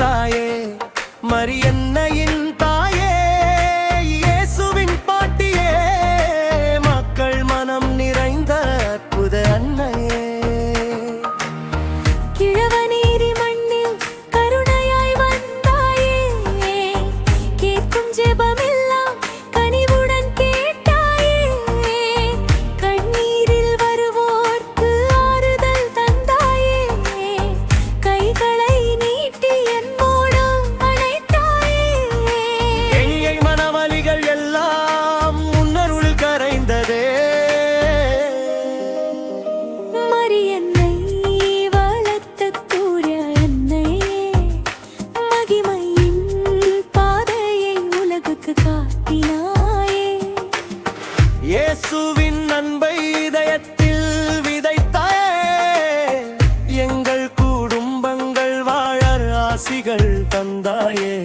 தாயே, மரியன்னையின் தாயே, இயேசுவின் பாட்டியே, மக்கள் மனம் நிறைந்த அற்புத அன்னையே. கிழவனேரி மண்ணில் கருணையாய் வந்தாயே, கேட்கும் ஜெபமெல்லாம் கனிவுடன் கேட்டாயே, கண்ணீரில் வருவோர்க்கு ஆறுதல் தந்தாயே, கைகளை நீட்டி என்னோடு அணைத்தாயே. எளியை மனவலிகள் எல்லாம் உன்னருள் கரைந்ததே. மரியன்னை வளர்த்த தூய அன்னையே, மகிமையின் பாதையை உலகுக்கு காட்டினாயே. இயேசுவின் அன்பை இதயத்தில் விதைத்தாயே, எங்கள் குடும்பங்கள் வாழ ஆசிகள் தந்தாயே.